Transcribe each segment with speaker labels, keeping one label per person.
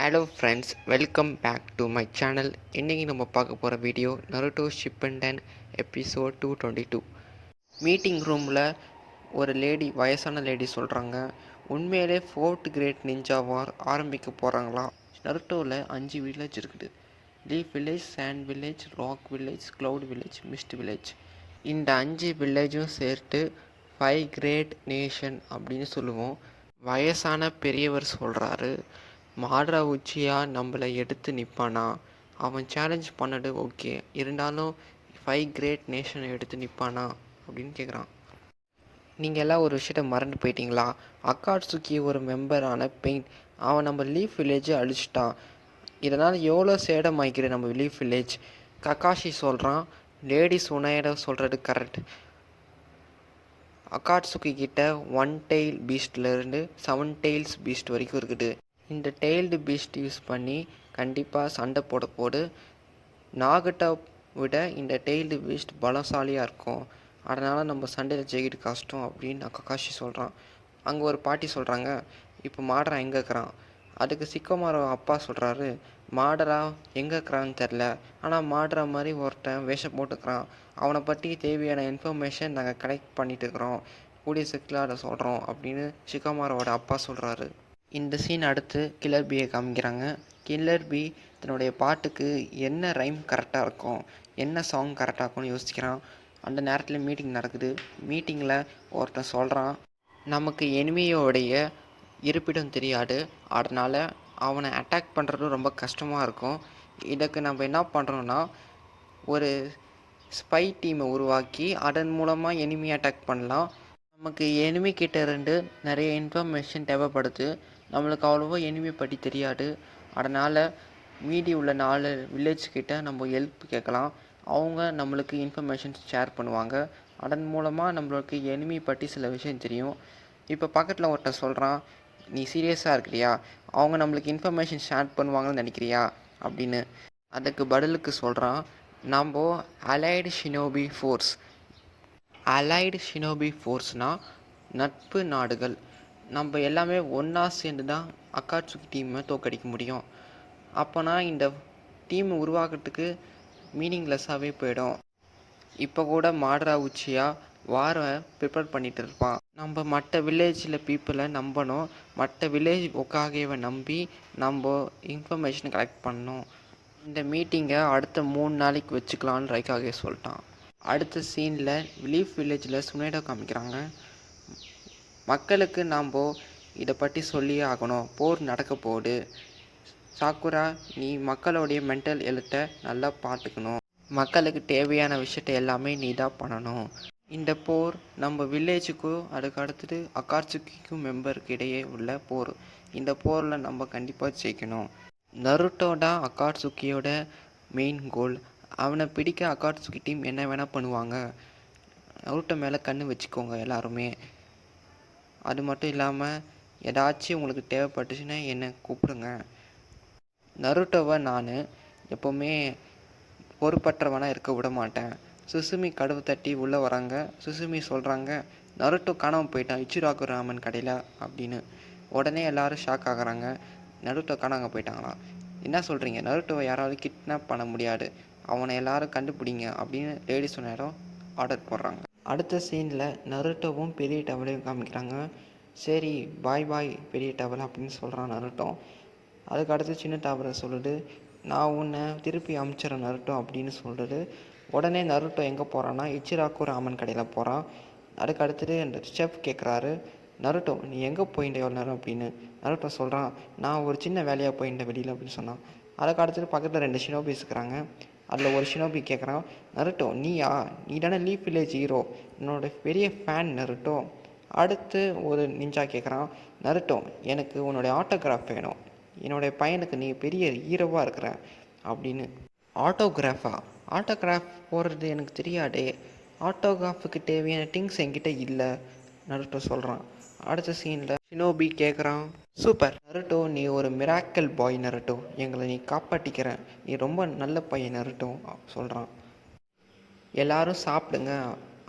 Speaker 1: Hello friends, welcome back to my channel. இன்றைக்கி நம்ம பார்க்க போகிற video Naruto Shippuden episode 222. Meeting ரூமில் ஒரு வயசான லேடி சொல்கிறாங்க, உண்மையிலே 4th கிரேட் நிஞ்சா வார் ஆரம்பிக்க போகிறாங்களா. நருட்டோவில் 5 வில்லேஜ் இருக்குது. Leaf village, sand village, rock village, cloud village, mist village. இந்த 5 வில்லேஜும் சேர்த்து 5 கிரேட் நேஷன் அப்படின்னு சொல்லுவோம். வயசான பெரியவர் சொல்கிறாரு, மாட்ரா உச்சியா நம்மளை எடுத்து நிற்பானா? அவன் சேலஞ்ச் பண்ணது ஓகே, இருந்தாலும் 5 கிரேட் நேஷனை எடுத்து நிற்பானா அப்படின்னு கேட்குறான். நீங்கள் எல்லாம் ஒரு விஷயத்த மறந்து போயிட்டீங்களா? அக்காட்சுகி ஒரு மெம்பரான பெயின், அவன் நம்ம லீஃப் வில்லேஜை அழிச்சிட்டான். இதனால் எவ்வளோ சேடமாய்க்கிற நம்ம லீஃப் வில்லேஜ். கக்காஷி சொல்கிறான், லேடிஸ் உனையிட சொல்கிறது கரெக்ட். அக்காட்சுகி கிட்ட 1 டெயில் பீஸ்ட்லேருந்து 7 டெயில்ஸ் பீஸ்ட் வரைக்கும் இருக்குது. இந்த டெய்ல்டு பீஸ்ட் யூஸ் பண்ணி கண்டிப்பாக சண்டை போடு. நாகட்டை விட இந்த டெய்ல்டு பீஸ்ட் பலசாலியாக இருக்கும். அதனால் நம்ம சண்டையில் ஜெயிக்கிட்டு கஷ்டம் அப்படின்னு கக்காஷி சொல்கிறான். அங்கே ஒரு பாட்டி சொல்கிறாங்க, இப்போ மாடரா எங்கே இருக்கிறான்? அதுக்கு சிக்கோமாரோ அப்பா சொல்கிறாரு, மாடரா எங்கே இருக்கிறான்னு தெரில, ஆனால் மாடரா மாதிரி ஒருத்தன் வேஷம் போட்டுக்கிறான். அவனை பற்றி தேவையான இன்ஃபர்மேஷன் நாங்கள் கலெக்ட் பண்ணிட்டு இருக்கிறோம். கூடிய சீக்கிரம் அதை சொல்கிறோம் அப்படின்னு சிக்கோமாரோட அப்பா சொல்கிறாரு. இந்த சீன் அடுத்து கில்லர் பியை காமிக்கிறாங்க. கில்லர் பி தன்னுடைய பாட்டுக்கு என்ன ரைம் கரெக்டாக இருக்கும், என்ன சாங் கரெக்டாக இருக்கும்னு யோசிக்கிறான். அந்த நேரத்தில் மீட்டிங் நடக்குது. மீட்டிங்கில் ஒருத்தன் சொல்கிறான், நமக்கு எனிமியோடைய இருப்பிடம் தெரியாது, அதனால் அவனை அட்டாக் பண்ணுறது ரொம்ப கஷ்டமாக இருக்கும். இதுக்கு நம்ம என்ன பண்ணுறோன்னா, ஒரு ஸ்பை டீமை உருவாக்கி அதன் மூலமாக எனிமி அட்டாக் பண்ணலாம். நமக்கு எனிமி கிட்ட இருந்து நிறைய இன்ஃபர்மேஷன் தேவைப்படுது. நம்மளுக்கு அவ்வளோவா எனிமி பற்றி தெரியாது. அதனால் மீதி உள்ள 4 வில்லேஜ் கிட்ட நம்ம ஹெல்ப் கேட்கலாம். அவங்க நம்மளுக்கு இன்ஃபர்மேஷன் ஷேர் பண்ணுவாங்க. அதன் மூலமாக நம்மளுக்கு எனிமி பற்றி சில விஷயம் தெரியும். இப்போ பக்கத்தில் ஒருத்தர் சொல்கிறான், நீ சீரியஸாக இருக்கிறியா? அவங்க நம்மளுக்கு இன்ஃபர்மேஷன் ஷேர் பண்ணுவாங்கன்னு நினைக்கிறியா அப்படின்னு. அதுக்கு பதிலுக்கு சொல்கிறான், நம்ம allied shinobi force. Allied shinobi ஃபோர்ஸ்னால் நட்பு நாடுகள். நம்ம எல்லாமே ஒன்றா சேர்ந்து தான் அக்காட்சுகி டீமை தோற்கடிக்க முடியும். அப்போனா இந்த டீம் உருவாக்குறதுக்கு மீனிங்லெஸ்ஸாகவே போயிடும். இப்போ கூட மாட்ரா உச்சியா வாரை ப்ரிப்பேர் பண்ணிகிட்டு இருப்பான். நம்ம மற்ற வில்லேஜில் பீப்புளை நம்பணும். மற்ற வில்லேஜ் ஒக்காகேவை நம்பி நம்ம இன்ஃபர்மேஷன் கலெக்ட் பண்ணணும். இந்த மீட்டிங்கை அடுத்த 3 நாளைக்கு வச்சுக்கலான்னு ரைக்காகே சொல்லிட்டான். அடுத்த சீனில் லீஃப் வில்லேஜில் சுனேடோ காமிக்கிறாங்க. மக்களுக்கு நாம் இதை பற்றி சொல்லியே ஆகணும். போர் நடக்க போகுது. சாக்குரா, நீ மக்களுடைய மென்டல் ஹெல்த்தை நல்லா பார்த்துக்கணும். மக்களுக்கு தேவையான விஷயத்தை எல்லாமே நீ தான் பண்ணணும். இந்த போர் நம்ம வில்லேஜுக்கும் அதுக்கு அடுத்தது அக்காட்சுகிக்கும் மெம்பருக்கு இடையே உள்ள போர். இந்த போரில் நம்ம கண்டிப்பாக ஜெயிக்கணும். நருட்டோ தான் அக்காட்சுகியோட மெயின் கோல். அவனை பிடிக்க அக்காட்சுகி டீம் என்ன வேணால் பண்ணுவாங்க. நருட்டோ மேலே கண்ணு வச்சுக்கோங்க எல்லாருமே. அது மட்டும் இல்லாமல் ஏதாச்சும் உங்களுக்கு தேவைப்பட்டுச்சுன்னா என்னை கூப்பிடுங்க. நருட்டோவை நான் எப்போவுமே பொறுப்பற்றவனாக இருக்க விட மாட்டேன். சுசுமி கதவு தட்டி உள்ளே வராங்க. சுசுமி சொல்கிறாங்க, நருட்டோ காணாமல் போயிட்டான் இச்சிராகு ராமன் கடையில் அப்படின்னு. உடனே எல்லோரும் ஷாக் ஆகுறாங்க. நருட்டோ காணாமல் போயிட்டாங்களா? என்ன சொல்கிறீங்க? நருட்டோவை யாராலும் கிட்னாப் பண்ண முடியாது, அவனை எல்லாரும் கண்டுபிடிங்க அப்படின்னு லேடி சொன்ன ஆர்டர் போடுறாங்க. அடுத்த சீனில் நருட்டோவும் பெரிய டவலையும் காமிக்கிறாங்க. சரி, பாய் பெரிய டவல் அப்படின்னு சொல்கிறான் நருட்டோ. அதுக்கு அடுத்து சின்ன டவரை சொல்லுது, நான் உன்னை திருப்பி அனுப்பிச்சிட்றேன் நருட்டோ அப்படின்னு சொல்லுது. உடனே நருட்டோ எங்கே போகிறான்னா இச்சிராகு ராமன் கடையில் போகிறான். அதுக்கு அடுத்தது அந்த செஃப் கேட்குறாரு, நருட்டோ நீ எங்கே போயிட்ட எவ்வளோ நேரம் அப்படின்னு. நருட்டோ சொல்கிறான், நான் ஒரு சின்ன வேலையாக போயிட்டேன் வெளியில் அப்படின்னு சொன்னான். அதுக்கு அடுத்தது பக்கத்தில் 2 ஷினோபிஸ் இருக்கிறாங்க. அதில் ஒரு ஷினோபி கேட்குறான், நருட்டோ நீ தானே லீஃப் வில்லேஜ் ஹீரோ, என்னோட பெரிய ஃபேன் நருட்டோ. அடுத்து ஒரு நிஞ்சா கேட்குறான், நருட்டோ எனக்கு உன்னோடைய ஆட்டோகிராஃப் வேணும், என்னுடைய பையனுக்கு நீ பெரிய ஹீரோவாக இருக்கிற அப்படின்னு. ஆட்டோகிராஃப் போடுறது எனக்கு தெரியாதே, ஆட்டோகிராஃபுக்கு தேவையான திங்ஸ் என்கிட்ட இல்லை நருட்டோ சொல்கிறான். அடுத்த சீனில் ஷினோபி கேட்குறான், சூப்பர் நருட்டோ, நீ ஒரு மிராக்கல் பாய் நருட்டோ, எங்களை நீ காப்பாற்றிக்கிற, நீ ரொம்ப நல்ல பையன் நருட்டோ சொல்கிறான். எல்லாரும் சாப்பிடுங்க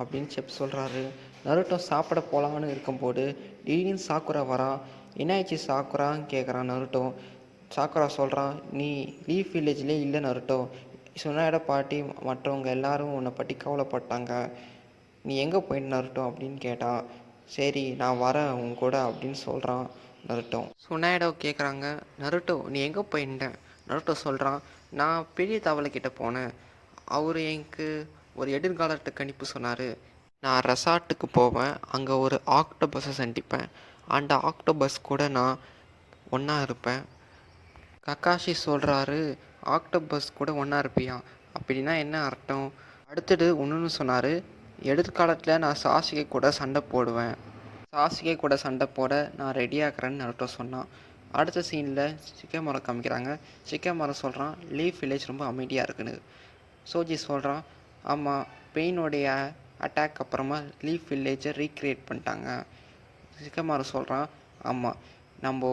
Speaker 1: அப்படின்னு செப் சொல்கிறாரு. நருட்டோ சாப்பிட போகலான்னு இருக்கும்போது திடீர்னு சாக்குரா வரா. என்னாச்சு சாக்குரான்னு கேட்குறான் நருட்டோ. சாக்குரா சொல்கிறான், நீ லீஃப் வில்லேஜ்லேயே இல்லை நருட்டோ. சுனாயோட பாட்டி மற்றவங்க எல்லாரும் உன்னை பற்றி கவலைப்பட்டாங்க. நீ எங்கே போயிட்டு நருட்டோ அப்படின்னு கேட்டான். சரி நான் வரேன் உன் கூட அப்படின்னு சொல்கிறான் நருட்டோ. சுனாயடோ கேட்குறாங்க, நருட்டோ நீ எங்கே போயிட்டேன்? நருட்டோ சொல்கிறான், நான் பெரிய தவளைக்கிட்ட போனேன். அவர் எனக்கு ஒரு எதிர்காலத்து கணிப்பு சொன்னார். நான் ரெசார்ட்டுக்கு போவேன், அங்கே ஒரு ஆக்டோபஸை சந்திப்பேன். அந்த ஆக்டோபஸ் கூட நான் ஒன்றா இருப்பேன். கக்காஷி சொல்கிறாரு, ஆக்டோபஸ் கூட ஒன்றா இருப்பியா? அப்படின்னா என்ன அர்த்தம்? அடுத்தது ஒன்றுன்னு சொன்னார், எதிர்காலத்தில் நான் சாசிகை கூட சண்டை போடுவேன். சாசிகை கூட சண்டை போட நான் ரெடியாகிறேன்னு நருட்டோ சொன்னான். அடுத்த சீனில் சிக்கமரம் காமிக்கிறாங்க. சிக்கமரம் சொல்கிறான், லீஃப் வில்லேஜ் ரொம்ப அமைதியாக இருக்குன்னு. சோஜி சொல்கிறான், ஆமாம், பெயினோடைய அட்டாக் அப்புறமா லீஃப் வில்லேஜை ரீக்ரியேட் பண்ணிட்டாங்க. சிக்கமரம் சொல்கிறான், ஆமாம், நம்ம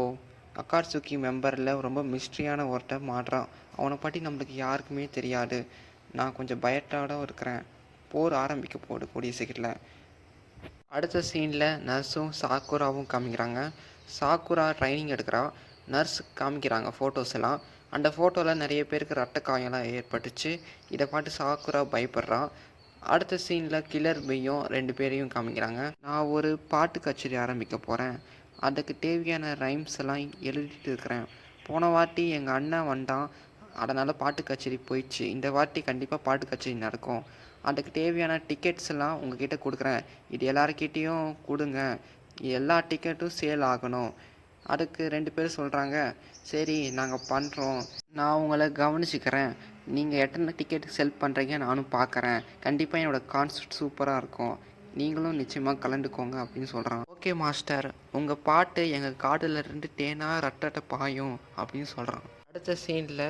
Speaker 1: அக்காட்சுகி மெம்பரில் ரொம்ப மிஸ்ட்ரியான ஒருத்தர் மாறுறான். அவனை பற்றி நம்மளுக்கு யாருக்குமே தெரியாது. நான் கொஞ்சம் பயத்தோட இருக்கிறேன். போர் ஆரம்பிக்க போடு கூடிய சீக்கிரத்தில். அடுத்த சீனில் நர்ஸும் சாக்குராவும் காமிக்கிறாங்க. சாக்குரா ட்ரைனிங் எடுக்கிறா. நர்ஸ் காமிக்கிறாங்க ஃபோட்டோஸ் எல்லாம். அந்த ஃபோட்டோவில் நிறைய பேருக்கு ரத்த காயம்லாம் ஏற்பட்டுச்சு. இதை பார்த்து சாக்குரா பயப்படுறான். அடுத்த சீனில் கில்லர் பையும் 2 பேரையும் காமிக்கிறாங்க. நான் ஒரு பாட்டு கச்சேரி ஆரம்பிக்க போகிறேன். அதுக்கு தேவையான ரைம்ஸ் எல்லாம் எழுதிட்டு இருக்கிறேன். போன வாட்டி எங்கள் அண்ணன் வந்தான், அதனால் பாட்டு கச்சேரி போயிடுச்சு. இந்த வாட்டி கண்டிப்பாக பாட்டு கச்சேரி நடக்கும். அதுக்கு தேவையான டிக்கெட்ஸ் எல்லாம் உங்ககிட்ட கொடுக்குறேன். இது எல்லாருக்கிட்டேயும் கொடுங்க. எல்லா டிக்கெட்டும் சேல் ஆகணும். அதுக்கு 2 பேர் சொல்கிறாங்க, சரி நாங்கள் பண்ணுறோம், நான் உங்களை கவனிச்சிக்கிறேன். நீங்கள் எத்தனை டிக்கெட் செல் பண்ணுறீங்க நானும் பார்க்குறேன். கண்டிப்பாக என்னோடய கான்சர்ட் சூப்பராக இருக்கும். நீங்களும் நிச்சயமாக கலந்துக்கோங்க அப்படின்னு சொல்கிறான். ஓகே மாஸ்டர், உங்கள் பாட்டு எங்கள் காதில் இருந்து தேனாக ரத்தத்தை பாயும் அப்படின்னு சொல்கிறான். அடுத்த சீனில்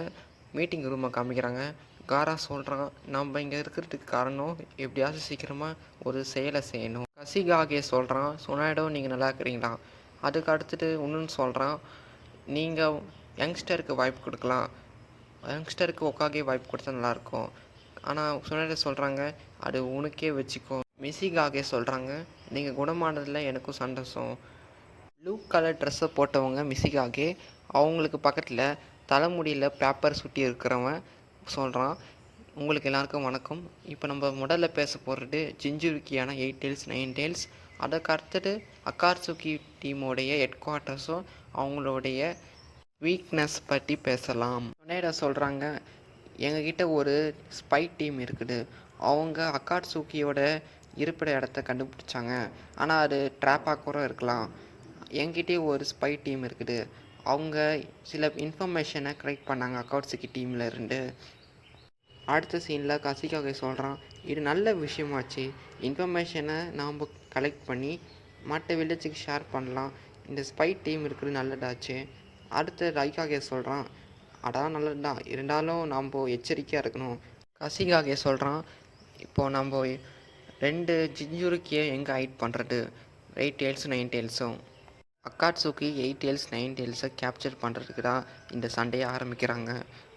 Speaker 1: மீட்டிங் ரூமை காமிக்கிறாங்க. காரா சொல்கிறான், நம்ம இங்கே இருக்கிறதுக்கு காரணம் எப்படியாச்சும் சீக்கிரமாக ஒரு செயலை செய்யணும். கசிகாகே சொல்கிறான், சுனாய்டோ நீங்கள் நல்லா இருக்கிறீங்களா? அதுக்கு அடுத்துட்டு இன்னொன்று சொல்கிறான், நீங்கள் யங்ஸ்டருக்கு வாய்ப்பு கொடுக்கலாம். யங்ஸ்டருக்கு ஒக்காகே வாய்ப்பு கொடுத்தா நல்லாயிருக்கும். ஆனால் சுனாய்டோ சொல்கிறாங்க, அது உனக்கே வச்சுக்கோ. மிசிகாகே சொல்கிறாங்க, நீங்கள் குணமானதில் எனக்கும் சந்தோஷம். ப்ளூ கலர் ட்ரெஸ்ஸை போட்டவங்க மிசிகாகே. அவங்களுக்கு பக்கத்தில் தலைமுடியில் பேப்பர் சுட்டி இருக்கிறவன் சொல்கிறான், உங்களுக்கு எல்லாருக்கும் வணக்கம். இப்போ நம்ம முதல்ல பேச போகிறது ஜிஞ்சுருக்கியான 8 டெய்ல்ஸ் 9 டெய்ல்ஸ். அதுக்கு அடுத்தது அக்காட்சுகி டீமோடைய ஹெட் குவார்ட்டர்ஸும் அவங்களுடைய வீக்னஸ் பற்றி பேசலாம். சொன்னேடா சொல்கிறாங்க, எங்ககிட்ட ஒரு ஸ்பை டீம் இருக்குது. அவங்க அக்காட்சுகியோட இருப்பிட இடத்த கண்டுபிடிச்சாங்க. ஆனால் அது ட்ராப்பாக கூட இருக்கலாம். என்கிட்டே ஒரு ஸ்பை டீம் இருக்குது. அவங்க சில இன்ஃபர்மேஷனை கலெக்ட் பண்ணாங்க அக்காட்சுகி டீமில் இருந்து. அடுத்த சீனில் கசிகாக சொல்கிறான், இது நல்ல விஷயமாச்சு. இன்ஃபர்மேஷனை நாம் கலெக்ட் பண்ணி மற்ற வில்லேஜுக்கு ஷேர் பண்ணலாம். இந்த ஸ்பை டீம் இருக்கிறது நல்லதாச்சு. அடுத்த ரைக்காகே சொல்கிறான், அதான் நல்லதுதான், இருந்தாலும் நாம் எச்சரிக்கையாக இருக்கணும். கசிகாகே சொல்கிறான், இப்போது நம்ம 2 ஜிஞ்சுருக்கியை எங்கே ஹைட் பண்ணுறது? 8 டெய்ல்ஸும் 9 டெய்ல்ஸும். அக்காட்சுகி 8 டெய்ல்ஸ் 9 டெய்ல்ஸை கேப்சர் பண்ணுறதுக்கு தான் இந்த சண்டையை ஆரம்பிக்கிறாங்க.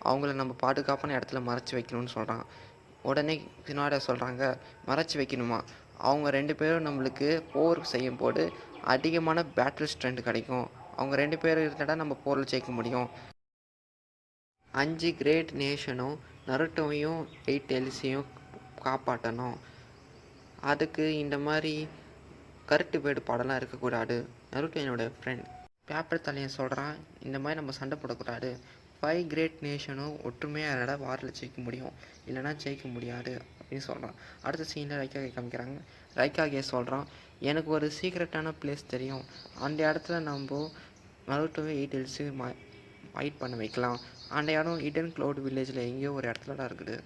Speaker 1: அவங்கள நம்ம பாதுகாப்பான இடத்துல மறைச்சி வைக்கணும்னு சொல்கிறான். உடனே சினாடா சொல்கிறாங்க, மறைச்சி வைக்கணுமா? அவங்க 2 பேரும் நம்மளுக்கு போர் செய்யும் போது அதிகமான பேட்டில் ஸ்ட்ரென்த் கிடைக்கும். அவங்க 2 பேர் இருந்தால் நம்ம போரில் ஜெயிக்க முடியும். 5 கிரேட் நேஷனும் நருட்டோவையும் 8 டெய்ல்ஸையும் காப்பாற்றணும். அதுக்கு இந்த மாதிரி கருத்து வேறுபாடெல்லாம் இருக்கக்கூடாது. நருட்டோ என்னோடய ஃப்ரெண்ட். பேப்பர் தலையன் சொல்கிறான், இந்த மாதிரி நம்ம சண்டை போடக்கூடாது. 5 கிரேட் நேஷனும் ஒற்றுமையாக இருந்தால் வாரில் ஜெயிக்க முடியும், இல்லைனா ஜெயிக்க முடியாது அப்படின்னு சொல்கிறான். அடுத்த சீனில் ரைக்காகே காமிக்கிறாங்க. ரைக்காகே சொல்கிறான், எனக்கு ஒரு சீக்ரெட்டான பிளேஸ் தெரியும். அந்த இடத்துல நம்ம நருட்டோவை 8 டெய்ல்ஸு ஃபைட் பண்ண வைக்கலாம். அந்த இடம் இடன் க்ளவுட் வில்லேஜில் எங்கேயோ ஒரு இடத்துல தான் இருக்குது.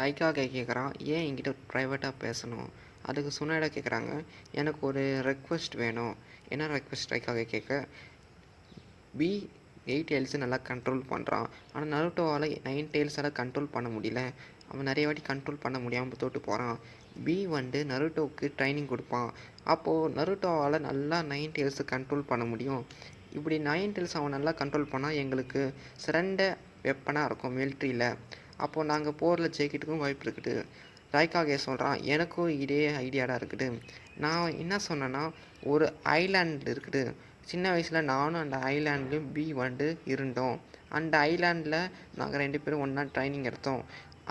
Speaker 1: ரைக்காகே கேட்குறான், ஏன் என்கிட்ட ப்ரைவேட்டாக பேசணும்? அதுக்கு சுனாய்டா கேட்குறாங்க, எனக்கு ஒரு ரெக்வெஸ்ட் வேணும். என்ன ரெக்வெஸ்ட்? ரைக்காகே கேட்க, பி 8 டெய்ல்ஸு நல்லா கண்ட்ரோல் பண்ணுறான். ஆனால் நருட்டோவால் 9 டெய்ல்ஸால் கண்ட்ரோல் பண்ண முடியல. அவன் நிறைய வாட்டி கண்ட்ரோல் பண்ண முடியாமல் தோட்டு போகிறான். பி நருட்டோவுக்கு ட்ரைனிங் கொடுப்பான். அப்போது நருட்டோவால் நல்லா 9 டெய்ல்ஸை கண்ட்ரோல் பண்ண முடியும். இப்படி 9 டெய்ல்ஸ் அவன் நல்லா கண்ட்ரோல் பண்ணால் எங்களுக்கு சிறந்த வெப்பனாக இருக்கும் மிலிட்ரியில். அப்போது நாங்கள் போரில் ஜெயிக்கிறதுக்கும் வாய்ப்பு இருக்குது. ரைக்காகே சொல்கிறான், எனக்கும் இதே ஐடியாடாக இருக்குது. நான் என்ன சொன்னேன்னா, ஒரு ஐலாண்ட் இருக்குது, சின்ன வயசில் நானும் அந்த ஐலாண்ட்லேயும் பி இருந்தோம். அந்த ஐலாண்டில் நாங்கள் 2 பேரும் ஒன்றா ட்ரைனிங் எடுத்தோம்.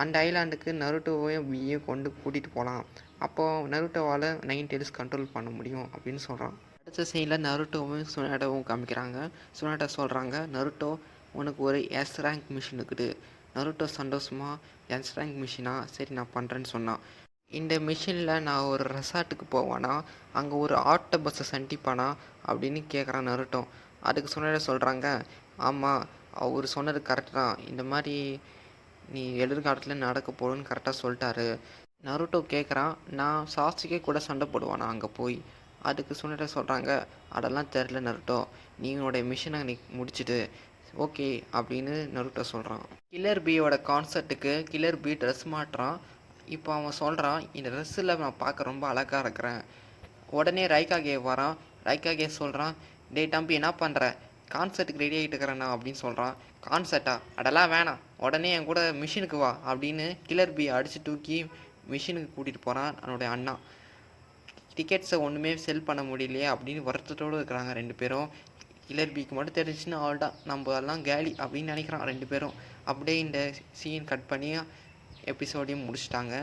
Speaker 1: அந்த ஐலாண்டுக்கு நருட்டோவையும் பியையும் கூட்டிகிட்டு போகலாம். அப்போது நருட்டோவால் 9 டெய்ல்ஸ் கண்ட்ரோல் பண்ண முடியும் அப்படின்னு சொல்கிறான். அடுத்த சீனில் நருட்டோவும் சுனாடாவும் காமிக்கிறாங்க. சுனாடா சொல்கிறாங்க, நருட்டோ உனக்கு ஒரு எஸ் ரேங்க் மிஷின் இருக்குது. நருட்டோ சந்தோஷமா, எஸ் ரேங்க் மிஷினா, சரி நான் பண்ணுறேன்னு சொன்னான். இந்த மிஷினில் நான் ஒரு ரெசார்ட்டுக்கு போவானா, அங்கே ஒரு ஆக்டோபஸை சந்திப்பானா அப்படின்னு கேட்குறான் நருட்டோ. அதுக்கு சுனாடா சொல்கிறாங்க, ஆமாம் அவர் சொன்னது கரெக்டு தான், இந்த மாதிரி நீ எதிர்காலத்தில் நடக்க போகணுன்னு கரெக்டாக சொல்லிட்டாரு. நருட்டோ கேட்குறான், நான் சாஸ்கே கூட சண்டை போடுவானா அங்கே போய். அதுக்கு சுனாடா சொல்கிறாங்க, அதெல்லாம் தெரில நருட்டோ, நீ உன்னோட மிஷினை நீ முடிச்சுட்டு ஓகே அப்படின்னு நருட்டோ சொல்கிறான். கில்லர் பியோட கான்சர்ட்டுக்கு கில்லர் பி ட்ரெஸ் மாட்டுறான். இப்போ அவன் சொல்கிறான், இந்த ட்ரெஸ்ஸில் நான் பார்க்க ரொம்ப அழகாக இருக்கிறேன். உடனே ரைகாகே வரான். ரைகாகே சொல்கிறான், டேய் தம்பி என்ன பண்ணுற, கான்சர்ட்டுக்கு ரெடி ஆகிட்டு இருக்கிறேண்ணா அப்படின்னு சொல்கிறான். கான்சர்ட்டா, அதெல்லாம் வேணாம், உடனே என் கூட மிஷினுக்கு வா அப்படின்னு கில்லர் பி அடித்து தூக்கி மிஷினுக்கு கூட்டிகிட்டு போகிறான் அவனுடைய அண்ணா. டிக்கெட்ஸை ஒன்றுமே செல் பண்ண முடியலையே அப்படின்னு வருத்தத்தோடு இருக்கிறாங்க 2 பேரும். கில்லர் பிக்கு மட்டும் தெரிஞ்சுன்னா அவள்தான், நம்ம எல்லாம் கேலி அப்படின்னு நினைக்கிறான் 2 பேரும். அப்படியே இந்த சீன் கட் பண்ணி எபிசோடையும் முடிச்சிட்டாங்க.